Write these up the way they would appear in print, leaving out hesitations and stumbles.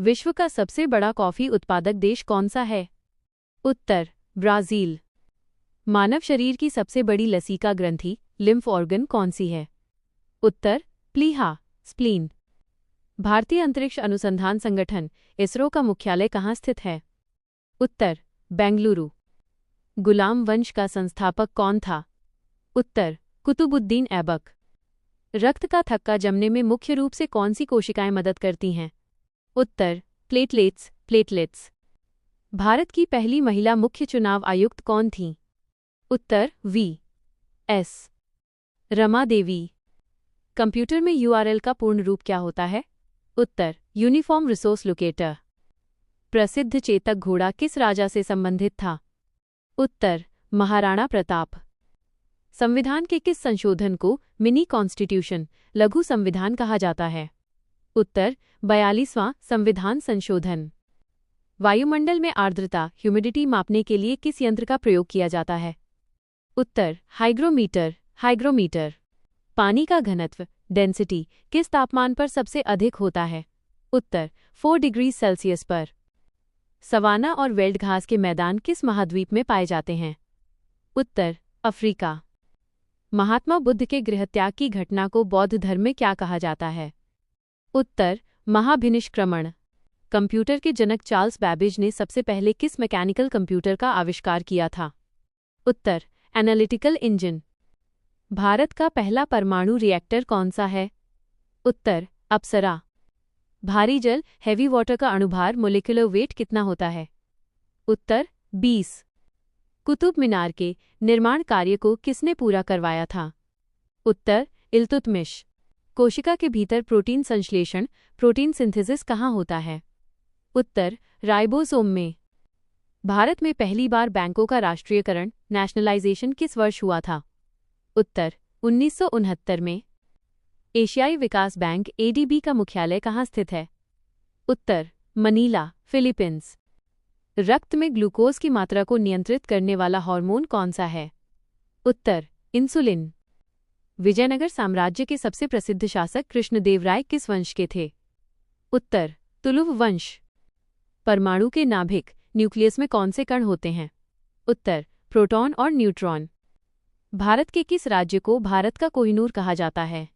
विश्व का सबसे बड़ा कॉफी उत्पादक देश कौन सा है? उत्तर ब्राजील। मानव शरीर की सबसे बड़ी लसीका ग्रंथि लिम्फ ऑर्गन कौन सी है? उत्तर प्लीहा स्प्लीन। भारतीय अंतरिक्ष अनुसंधान संगठन इसरो का मुख्यालय कहाँ स्थित है? उत्तर बेंगलुरु। गुलाम वंश का संस्थापक कौन था? उत्तर कुतुबुद्दीन ऐबक। रक्त का थक्का जमने में मुख्य रूप से कौन सी कोशिकाएं मदद करती हैं? उत्तर प्लेटलेट्स। भारत की पहली महिला मुख्य चुनाव आयुक्त कौन थीं? उत्तर वी.एस. रमा देवी। कंप्यूटर में यूआरएल का पूर्ण रूप क्या होता है? उत्तर यूनिफॉर्म रिसोर्स लोकेटर। प्रसिद्ध चेतक घोड़ा किस राजा से संबंधित था? उत्तर महाराणा प्रताप। संविधान के किस संशोधन को मिनी कॉन्स्टिट्यूशन लघु संविधान कहा जाता है? उत्तर 42वां संविधान संशोधन। वायुमंडल में आर्द्रता ह्यूमिडिटी मापने के लिए किस यंत्र का प्रयोग किया जाता है? उत्तर हाइग्रोमीटर। पानी का घनत्व डेंसिटी किस तापमान पर सबसे अधिक होता है? उत्तर 4 डिग्री सेल्सियस पर। सवाना और वेल्ड घास के मैदान किस महाद्वीप में पाए जाते हैं? उत्तर अफ्रीका। महात्मा बुद्ध के गृहत्याग की घटना को बौद्ध धर्म में क्या कहा जाता है? उत्तर महाभिनिष्क्रमण। कंप्यूटर के जनक चार्ल्स बैबेज ने सबसे पहले किस मैकेनिकल कंप्यूटर का आविष्कार किया था? उत्तर एनालिटिकल इंजन। भारत का पहला परमाणु रिएक्टर कौन सा है? उत्तर अप्सरा। भारी जल हैवी वाटर का अणुभार मोलिकुलर वेट कितना होता है? उत्तर 20। कुतुब मीनार के निर्माण कार्य को किसने पूरा करवाया था? उत्तर इल्तुतमिश। कोशिका के भीतर प्रोटीन संश्लेषण प्रोटीन सिंथेसिस कहाँ होता है? उत्तर राइबोसोम में। भारत में पहली बार बैंकों का राष्ट्रीयकरण नेशनलाइजेशन किस वर्ष हुआ था? उत्तर 1969 में। एशियाई विकास बैंक एडीबी का मुख्यालय कहाँ स्थित है? उत्तर मनीला फिलीपींस। रक्त में ग्लूकोज की मात्रा को नियंत्रित करने वाला हार्मोन कौन सा है? उत्तर इंसुलिन। विजयनगर साम्राज्य के सबसे प्रसिद्ध शासक कृष्णदेवराय किस वंश के थे? उत्तर तुलुव वंश। परमाणु के नाभिक न्यूक्लियस में कौन से कण होते हैं? उत्तर प्रोटॉन और न्यूट्रॉन। भारत के किस राज्य को भारत का कोहिनूर कहा जाता है?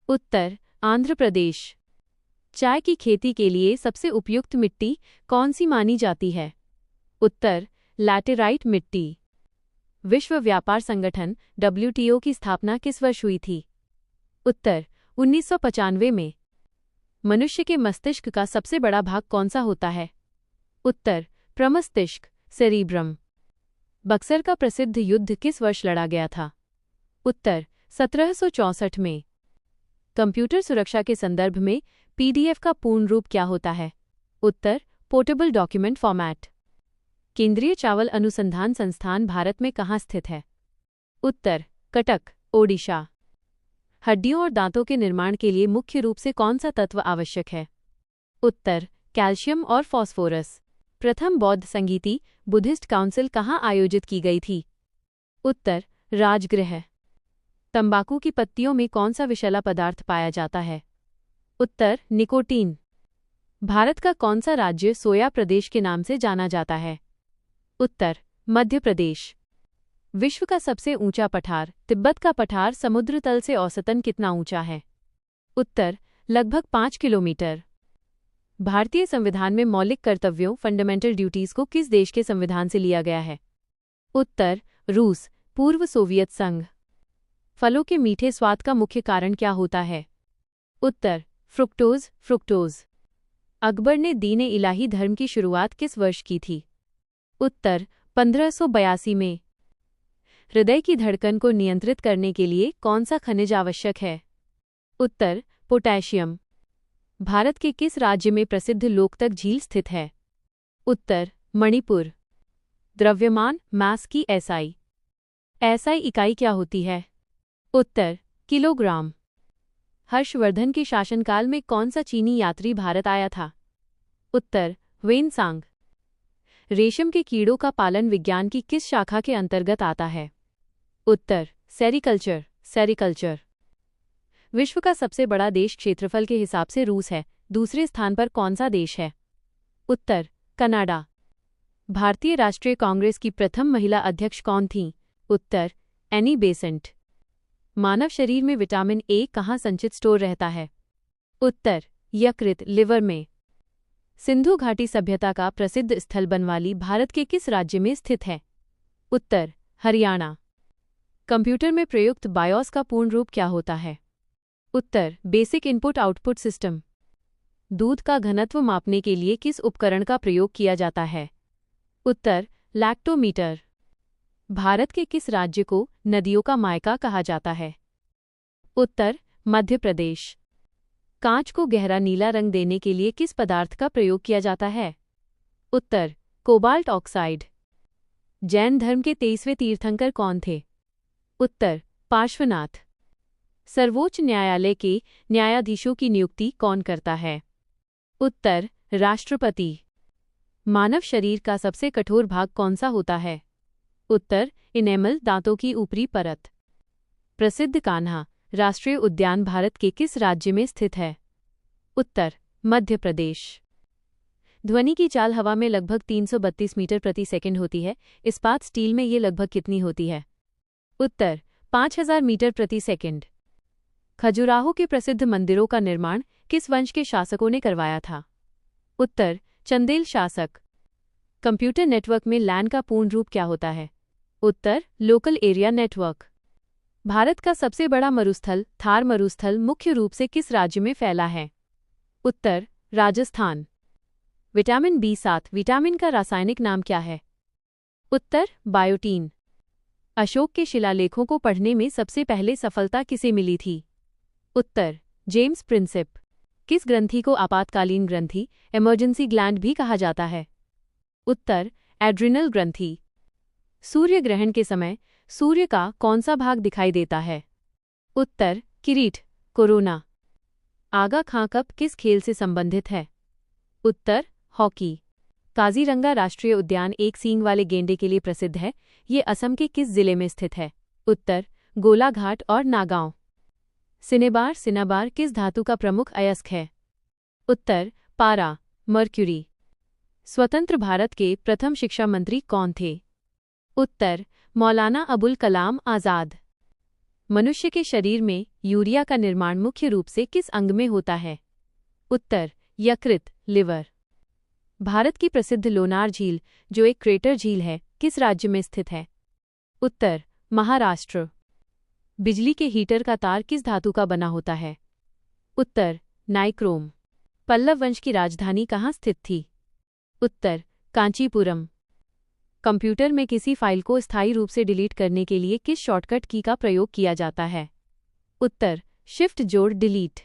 उत्तर आंध्र प्रदेश। चाय की खेती के लिए सबसे उपयुक्त मिट्टी कौन सी मानी जाती है? उत्तर लैटेराइट मिट्टी। विश्व व्यापार संगठन WTO की स्थापना किस वर्ष हुई थी? उत्तर 1995 में। मनुष्य के मस्तिष्क का सबसे बड़ा भाग कौन सा होता है? उत्तर प्रमस्तिष्क सेरिब्रम। बक्सर का प्रसिद्ध युद्ध किस वर्ष लड़ा गया था? उत्तर 1764 में। कंप्यूटर सुरक्षा के संदर्भ में PDF का पूर्ण रूप क्या होता है? उत्तर पोर्टेबल डॉक्यूमेंट फॉर्मेट। केंद्रीय चावल अनुसंधान संस्थान भारत में कहाँ स्थित है? उत्तर कटक ओडिशा। हड्डियों और दांतों के निर्माण के लिए मुख्य रूप से कौन सा तत्व आवश्यक है? उत्तर कैल्शियम और फॉस्फोरस। प्रथम बौद्ध संगीति बुद्धिस्ट काउंसिल कहाँ आयोजित की गई थी? उत्तर राजगृह। तंबाकू की पत्तियों में कौन सा विषैला पदार्थ पाया जाता है? उत्तर निकोटीन। भारत का कौन सा राज्य सोया प्रदेश के नाम से जाना जाता है? उत्तर मध्य प्रदेश। विश्व का सबसे ऊंचा पठार तिब्बत का पठार समुद्र तल से औसतन कितना ऊंचा है? उत्तर लगभग 5 किलोमीटर। भारतीय संविधान में मौलिक कर्तव्यों फंडामेंटल ड्यूटीज को किस देश के संविधान से लिया गया है? उत्तर रूस पूर्व सोवियत संघ। फलों के मीठे स्वाद का मुख्य कारण क्या होता है? उत्तर फ्रुक्टोज। अकबर ने दीन इलाही धर्म की शुरुआत किस वर्ष की थी? उत्तर 1582 में। हृदय की धड़कन को नियंत्रित करने के लिए कौन सा खनिज आवश्यक है? उत्तर पोटेशियम। भारत के किस राज्य में प्रसिद्ध लोकतक झील स्थित है? उत्तर मणिपुर। द्रव्यमान मास की SI इकाई क्या होती है? उत्तर किलोग्राम। हर्षवर्धन के शासनकाल में कौन सा चीनी यात्री भारत आया था? उत्तर वेनसांग। रेशम के कीड़ों का पालन विज्ञान की किस शाखा के अंतर्गत आता है? उत्तर सेरिकल्चर। विश्व का सबसे बड़ा देश क्षेत्रफल के हिसाब से रूस है। दूसरे स्थान पर कौन सा देश है? उत्तर कनाडा। भारतीय राष्ट्रीय कांग्रेस की प्रथम महिला अध्यक्ष कौन थीं? उत्तर एनी बेसेंट। मानव शरीर में विटामिन ए कहाँ संचित स्टोर रहता है? उत्तर यकृत लिवर में। सिंधु घाटी सभ्यता का प्रसिद्ध स्थल बनवाली भारत के किस राज्य में स्थित है? उत्तर हरियाणा। कंप्यूटर में प्रयुक्त बायोस का पूर्ण रूप क्या होता है? उत्तर बेसिक इनपुट आउटपुट सिस्टम। दूध का घनत्व मापने के लिए किस उपकरण का प्रयोग किया जाता है? उत्तर लैक्टोमीटर। भारत के किस राज्य को नदियों का मायका कहा जाता है? उत्तर मध्य प्रदेश। कांच को गहरा नीला रंग देने के लिए किस पदार्थ का प्रयोग किया जाता है? उत्तर कोबाल्ट ऑक्साइड। जैन धर्म के 23वें तीर्थंकर कौन थे? उत्तर पार्श्वनाथ। सर्वोच्च न्यायालय के न्यायाधीशों की नियुक्ति कौन करता है? उत्तर राष्ट्रपति। मानव शरीर का सबसे कठोर भाग कौन सा होता है? उत्तर इनेमल दांतों की ऊपरी परत। प्रसिद्ध कान्हा राष्ट्रीय उद्यान भारत के किस राज्य में स्थित है? उत्तर मध्य प्रदेश। ध्वनि की चाल हवा में लगभग 332 मीटर प्रति सेकंड होती है। इस्पात स्टील में ये लगभग कितनी होती है? उत्तर 5000 मीटर प्रति सेकंड। खजुराहो के प्रसिद्ध मंदिरों का निर्माण किस वंश के शासकों ने करवाया था? उत्तर चंदेल शासक। कंप्यूटर नेटवर्क में लैन का पूर्ण रूप क्या होता है? उत्तर लोकल एरिया नेटवर्क। भारत का सबसे बड़ा मरुस्थल थार मरुस्थल मुख्य रूप से किस राज्य में फैला है? उत्तर राजस्थान। विटामिन B7 विटामिन का रासायनिक नाम क्या है? उत्तर बायोटीन। अशोक के शिलालेखों को पढ़ने में सबसे पहले सफलता किसे मिली थी? उत्तर जेम्स प्रिंसेप। किस ग्रंथि को आपातकालीन ग्रंथि इमरजेंसी ग्लैंड भी कहा जाता है? उत्तर एड्रिनल ग्रंथि। सूर्य ग्रहण के समय सूर्य का कौन सा भाग दिखाई देता है? उत्तर किरीट कोरोना। आगा खां कप किस खेल से संबंधित है? उत्तर हॉकी। काजीरंगा राष्ट्रीय उद्यान एक सींग वाले गेंडे के लिए प्रसिद्ध है। ये असम के किस जिले में स्थित है? उत्तर गोलाघाट और नागांव। सिनेबार किस धातु का प्रमुख अयस्क है? उत्तर पारा मर्क्यूरी। स्वतंत्र भारत के प्रथम शिक्षा मंत्री कौन थे? उत्तर मौलाना अबुल कलाम आज़ाद। मनुष्य के शरीर में यूरिया का निर्माण मुख्य रूप से किस अंग में होता है? उत्तर यकृत लिवर। भारत की प्रसिद्ध लोनार झील जो एक क्रेटर झील है किस राज्य में स्थित है? उत्तर महाराष्ट्र। बिजली के हीटर का तार किस धातु का बना होता है? उत्तर नाइक्रोम। पल्लव वंश की राजधानी कहाँ स्थित थी? उत्तर कांचीपुरम। कंप्यूटर में किसी फाइल को स्थायी रूप से डिलीट करने के लिए किस शॉर्टकट की का प्रयोग किया जाता है? उत्तर शिफ्ट जोड़ डिलीट।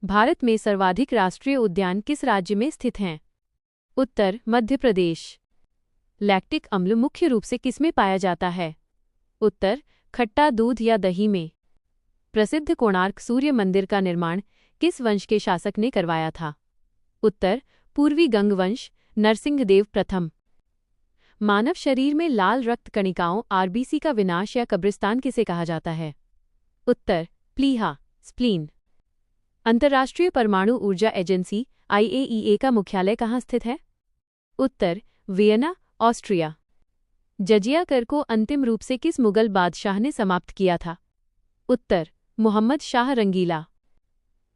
भारत में सर्वाधिक राष्ट्रीय उद्यान किस राज्य में स्थित हैं? उत्तर मध्य प्रदेश। लैक्टिक अम्ल मुख्य रूप से किसमें पाया जाता है? उत्तर खट्टा दूध या दही में। प्रसिद्ध कोणार्क सूर्य मंदिर का निर्माण किस वंश के शासक ने करवाया था? उत्तर पूर्वी गंग वंश नरसिंहदेव प्रथम। मानव शरीर में लाल रक्त कणिकाओं आरबीसी का विनाश या कब्रिस्तान किसे कहा जाता है? उत्तर प्लीहा स्प्लीन। अंतर्राष्ट्रीय परमाणु ऊर्जा एजेंसी IAEA का मुख्यालय कहाँ स्थित है? उत्तर वियना ऑस्ट्रिया। जजिया कर को अंतिम रूप से किस मुगल बादशाह ने समाप्त किया था? उत्तर मुहम्मद शाह रंगीला।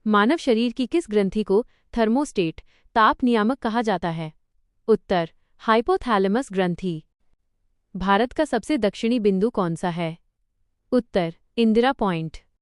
मानव शरीर की किस ग्रंथि को थर्मोस्टेट ताप नियामक कहा जाता है? उत्तर हाइपोथैलेमस ग्रंथि। भारत का सबसे दक्षिणी बिंदु कौन सा है? उत्तर इंदिरा पॉइंट।